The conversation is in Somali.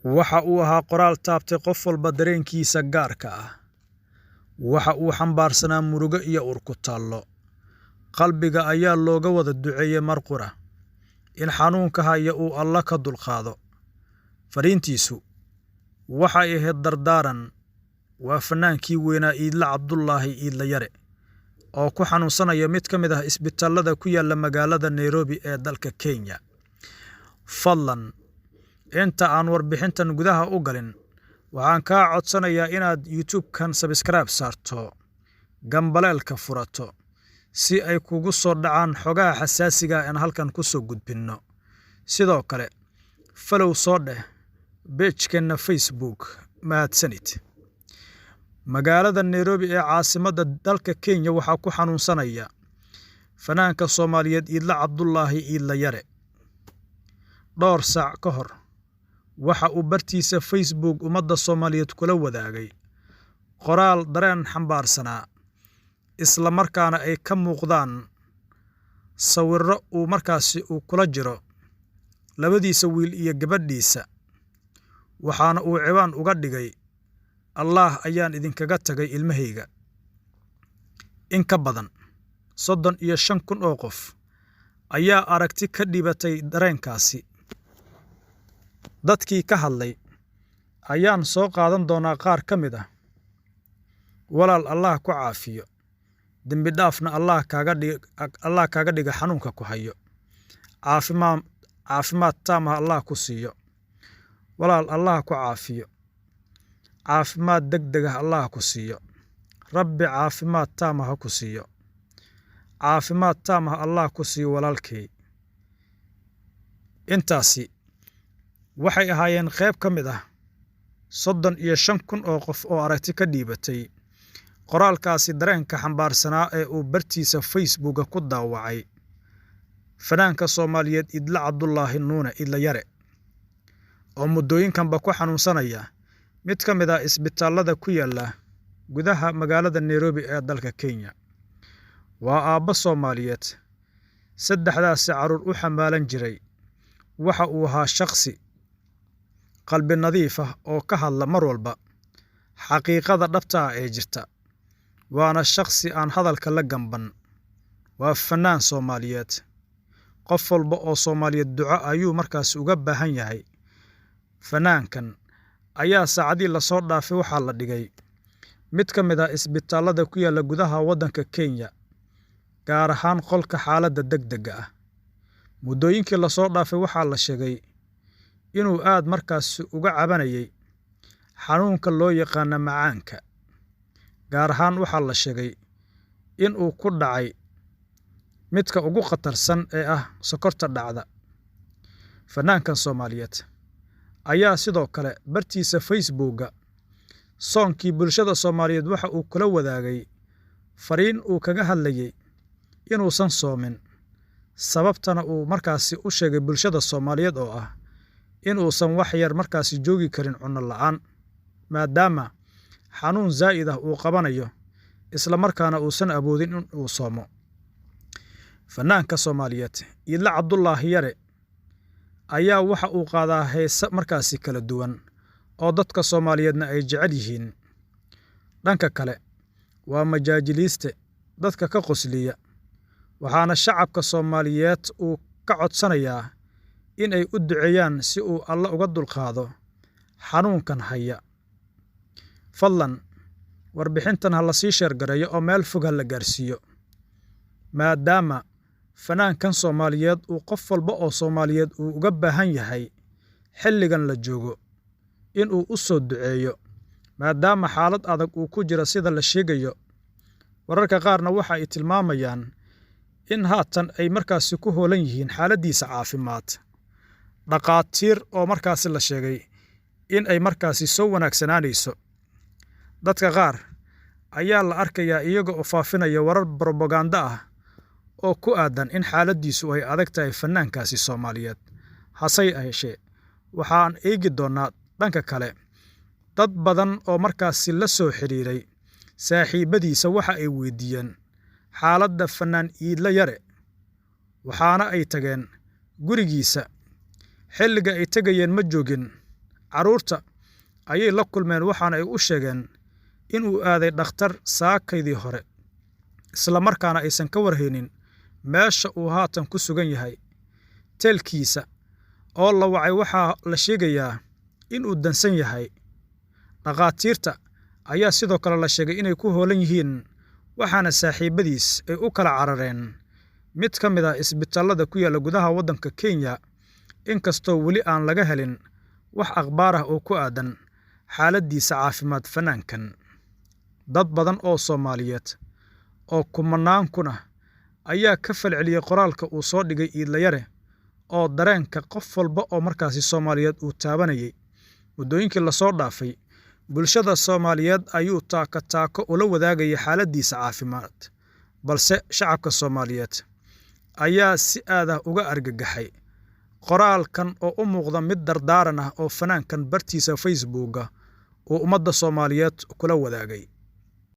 Waxa uu ahaa qoraal taabtay qof walba dareenkiisa gaarka ah. Waxa uu xambaarsanaa murugo iyo ur ku taallo. Qalbiga ayaa looga wada duceeyey mar qura in xanuunka haya uu Alla ka dulqaado. Fariintiisu waxay ahayd dardaaran. Waa fanaankii weynaa Iidle Cabdulaahi Iidle Yare oo ku xanuunsanaya mid ka mid ah isbitaalada ku yaala magaalada Nairobi ee dalka Kenya. Fadlan inta aan warbixintan gudaha u galin, waxaan kaa codsanayaa inaad YouTube-kan subscribe saarto, gambaleelka furato, si ay kugu soo dhacaan xogaha xasaasiga ah aan halkan ku soo gudbinno. Sidoo kale, follow soo dheh page-keena Facebook. Mahadsanid. Magaalada Nairobi ee caasimadda dalka Kenya waxaa ku xanuunsanaya fanaanka Soomaaliyeed Iidle Cabdulaahi Iidle Yare. Dhowr saac ka hor waxa uu bartiisa Facebook ummadda Soomaaliyeed kula wadaagay qoraal dareen xambaarsanaa, isla markaana ay ka muuqdaan sawirro uu markaasi uu kula jiro labadiisa wiil iyo gabadhiisa. Waxaana uu ciwaan uga dhigay Allah ayaan idinkaga tagay ilmahayga. In ka badan 35,000 oo qof ayaa aragti ka dhibatay dareenkaasi. Dadkii ka hadlay ayaan soo qaadan doonaa qaar ka mid ah. Walaal Allah ku caafiyo, dembi dhaafna Allah kaaga dhiga xanuunka ku hayo. Caafimaad taam ah Allah ku siiyo. Walaal Allah ku caafiyo, caafimaad degdeg ah Allah ku siiyo. Rabbi caafimaad taam ah ku siiyo. Caafimaad taam ah Allah ku siiyo walaalkay. Intaasi waxay ahaayeen qayb ka mid ah 35,000 oo qof oo aragti ka dhibatay qoraalkaasi dareenka xambaarsanaa ee uu bartiisa Facebook ku daawacay fanaanka Soomaaliyeed Iidle Cabdulaahi Iidle Yare oo muddooyinkanba ku xanuunsanaya mid ka mid ah isbitaalada ku yaala gudaha magaalada Nairobi ee dalka Kenya. Waa aabba Soomaaliyeed, 3daas caruur u xamaalan jiray. Waxa uu ahaa shakhsi qalbi nadiif ah oo ka hadla mar walba xaqiiqada dhabta ah ee jirta. Waana shakhsi aan hadalka la gamban. Waa fanaan Soomaaliyeed. Qof walba oo Soomaaliyeed duco ayuu markaas uga baahan yahay. Fanaankan ayaa saacadii la soo dhaafay waxaa la dhigay mid ka mid ah isbitaalada ku yaala gudaha waddanka Kenya, gaar ahaan qolka xaaladda degdegga ah. Muddooyinkii la soo dhaafay waxaa la sheegay inuu aad markaas uga cabanayay xanuunka loo yaqaan macaanka. Gaar ahaan waxaa la sheegay in uu ku dhacay midka ugu khatarsan ee ah sokorta dhacda. Fanaankan Soomaaliyeed ayaa sidoo kale bartiisa Facebook soonkii bulshada Soomaaliyeed waxa uu kula wadaagay fariin uu kaga hadlayay inuusan soomin, sababtana uu markaasi u sheegay bulshada Soomaaliyeed oo ah inuusan wax yar markaasi joogi karin cunno la'aan, maadaama xanuun zaa'id ah uu qabanayo, isla markaana uusan awoodin in uu soomo. Fanaanka Soomaaliyeed Iidle Cabdulaahi Yare ayaa waxa uu qaadaa heesa markaasi kala duwan oo dadka Soomaaliyeedna ay jecel yihiin. Dhanka kale, waa majaajiliiste dadka ka qosliya. Waxaana shacabka Soomaaliyeed uu ka codsanayaa in ay u duceeyaan si uu Alla uga dulqaado xanuunkan haya. Fadlan warbixintan ha la sii sheergareeyo oo meel fog ha la gaarsiiyo, maadaama fanaankan Soomaaliyeed uu qof walba oo Soomaaliyeed uu uga baahan yahay xilligan la joogo in uu u soo duceeyo, maadaama xaalad adag uu ku jiro sida la sheegayo. Wararka qaarna waxa ay tilmaamayaan in haatan ay markaasi ku hoolan yihiin xaaladdiisa caafimaad. Dhaqaatiir oo markaasi la sheegay in ay markaasi soo wanaagsanaanayso. Dadka qaar ayaa la arkayaa iyaga oo faafinaya warar propaganda ah oo ku aadan in xaaladdiisu ay adag tahay fanaankaasi Soomaaliyeed. Hase yeeshee, waxaan eegi doonaa dhanka kale. Dad badan oo markaasi la soo xiriiray saaxiibadiisa waxa ay weydiiyeen xaaladda fanaan Iidle Yare, waxaana ay tageen gurigiisa. Xilliga ay tagayeen ma joogin carruurta ayay la kulmeen waxaana ay u sheegeen inuu aaday dhakhtar saakaydii hore isla markaana aysan ka warhaynin meesha uu haatan ku sugan yahay. teelkiisa oo la wacay waxaa la sheegayaa inuu dansan yahay. dhakhaatiirta ayaa sidoo kale la sheegay inay ku hoolan yihiin, waxaana saaxiibadiis ay u kala carareen mid ka mid ah isbitaallada ku yaalla gudaha waddanka Kenya, inkastoo weli aan laga helin wax akhbaar ah oo ku aadan xaaladdiisa caafimaad fanaankan. dad badan oo Soomaaliyeed oo kumanaan kun ah ayaa ka falceliyey qoraalka uu soo dhigay Iidlayare oo dareenka qof walba oo markaasi Soomaaliyeed uu taabanayay. muddooyinkii la soo dhaafay, bulshada Soomaaliyeed ayuu taako ula wadaagayay xaaladdiisa caafimaad, balse shacabka Soomaaliyeed ayaa si aad ah uga argagaxay qoraalkan oo u muuqda mid dardaaran ah oo fanaankan bartiisa Facebook uu ummadda Soomaaliyeed kula wadaagay.